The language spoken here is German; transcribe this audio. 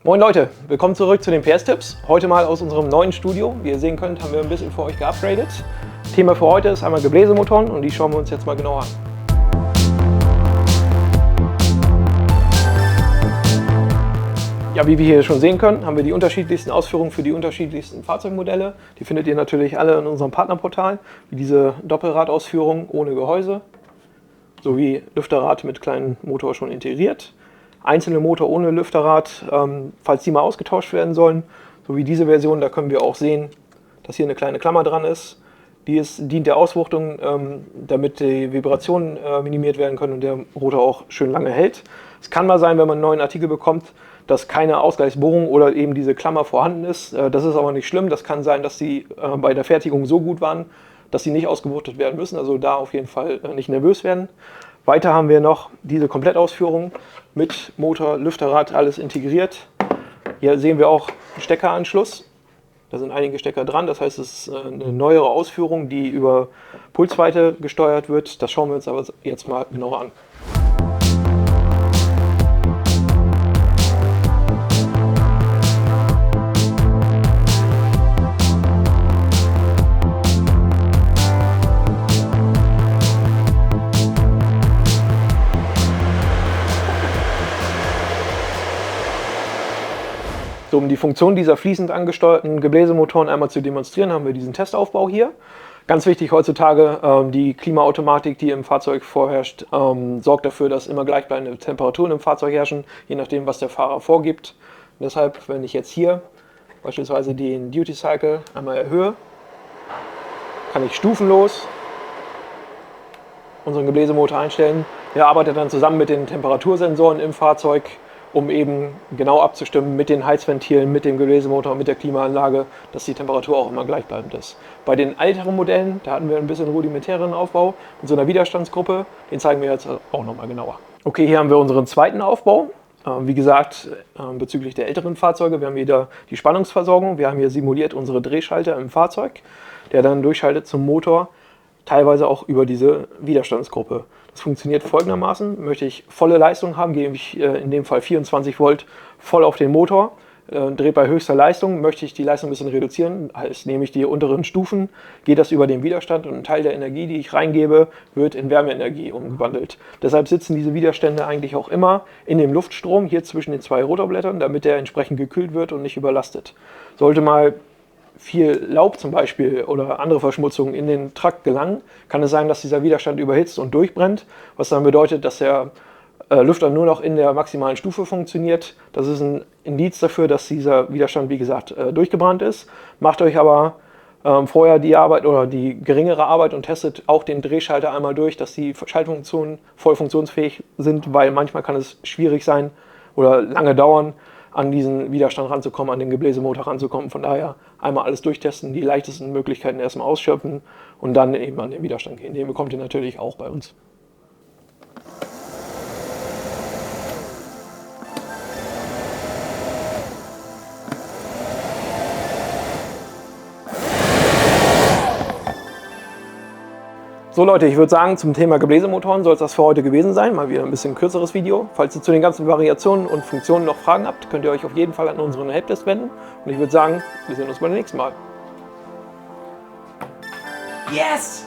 Moin Leute, willkommen zurück zu den PS-Tipps. Heute mal aus unserem neuen Studio. Wie ihr sehen könnt, haben wir ein bisschen für euch geupgradet. Thema für heute ist einmal Gebläsemotoren und die schauen wir uns jetzt mal genauer an. Ja, wie wir hier schon sehen können, haben wir die unterschiedlichsten Ausführungen für die unterschiedlichsten Fahrzeugmodelle. Die findet ihr natürlich alle in unserem Partnerportal, wie diese Doppelradausführung ohne Gehäuse, sowie Lüfterrad mit kleinem Motor schon integriert. Einzelne Motor ohne Lüfterrad, falls die mal ausgetauscht werden sollen, so wie diese Version, da können wir auch sehen, dass hier eine kleine Klammer dran ist. Die dient der Auswuchtung, damit die Vibrationen minimiert werden können und der Rotor auch schön lange hält. Es kann mal sein, wenn man einen neuen Artikel bekommt, dass keine Ausgleichsbohrung oder eben diese Klammer vorhanden ist. Das ist aber nicht schlimm. Das kann sein, dass sie bei der Fertigung so gut waren, dass sie nicht ausgewuchtet werden müssen. Also da auf jeden Fall nicht nervös werden. Weiter haben wir noch diese Komplettausführung mit Motor, Lüfterrad, alles integriert. Hier sehen wir auch einen Steckeranschluss. Da sind einige Stecker dran, das heißt, es ist eine neuere Ausführung, die über Pulsweite gesteuert wird. Das schauen wir uns aber jetzt mal genauer an. So, um die Funktion dieser fließend angesteuerten Gebläsemotoren einmal zu demonstrieren, haben wir diesen Testaufbau hier. Ganz wichtig heutzutage, die Klimaautomatik, die im Fahrzeug vorherrscht, sorgt dafür, dass immer gleichbleibende Temperaturen im Fahrzeug herrschen, je nachdem, was der Fahrer vorgibt. Und deshalb, wenn ich jetzt hier beispielsweise den Duty Cycle einmal erhöhe, kann ich stufenlos unseren Gebläsemotor einstellen. Der arbeitet dann zusammen mit den Temperatursensoren im Fahrzeug, um eben genau abzustimmen mit den Heizventilen, mit dem Gebläsemotor, mit der Klimaanlage, dass die Temperatur auch immer gleichbleibend ist. Bei den älteren Modellen, da hatten wir ein bisschen rudimentäreren Aufbau mit so einer Widerstandsgruppe, den zeigen wir jetzt auch nochmal genauer. Okay, hier haben wir unseren zweiten Aufbau. Wie gesagt, bezüglich der älteren Fahrzeuge, wir haben wieder die Spannungsversorgung, wir haben hier simuliert unsere Drehschalter im Fahrzeug, der dann durchschaltet zum Motor, teilweise auch über diese Widerstandsgruppe. Das funktioniert folgendermaßen: Möchte ich volle Leistung haben, gebe ich in dem Fall 24 Volt voll auf den Motor, drehe bei höchster Leistung. Möchte ich die Leistung ein bisschen reduzieren, heißt, nehme ich die unteren Stufen, geht das über den Widerstand und ein Teil der Energie, die ich reingebe, wird in Wärmeenergie umgewandelt. Deshalb sitzen diese Widerstände eigentlich auch immer in dem Luftstrom hier zwischen den zwei Rotorblättern, damit der entsprechend gekühlt wird und nicht überlastet. Sollte mal viel Laub zum Beispiel oder andere Verschmutzungen in den Trakt gelangen, kann es sein, dass dieser Widerstand überhitzt und durchbrennt, was dann bedeutet, dass der Lüfter nur noch in der maximalen Stufe funktioniert. Das ist ein Indiz dafür, dass dieser Widerstand, wie gesagt, durchgebrannt ist. Macht euch aber vorher die Arbeit oder die geringere Arbeit und testet auch den Drehschalter einmal durch, dass die Schaltfunktionen voll funktionsfähig sind, weil manchmal kann es schwierig sein oder lange dauern, an diesen Widerstand ranzukommen, an den Gebläsemotor ranzukommen. Von daher einmal alles durchtesten, die leichtesten Möglichkeiten erstmal ausschöpfen und dann eben an den Widerstand gehen. Den bekommt ihr natürlich auch bei uns. So Leute, ich würde sagen, zum Thema Gebläsemotoren soll es das für heute gewesen sein. Mal wieder ein bisschen kürzeres Video. Falls ihr zu den ganzen Variationen und Funktionen noch Fragen habt, könnt ihr euch auf jeden Fall an unseren Helpdesk wenden. Und ich würde sagen, wir sehen uns beim nächsten Mal. Yes!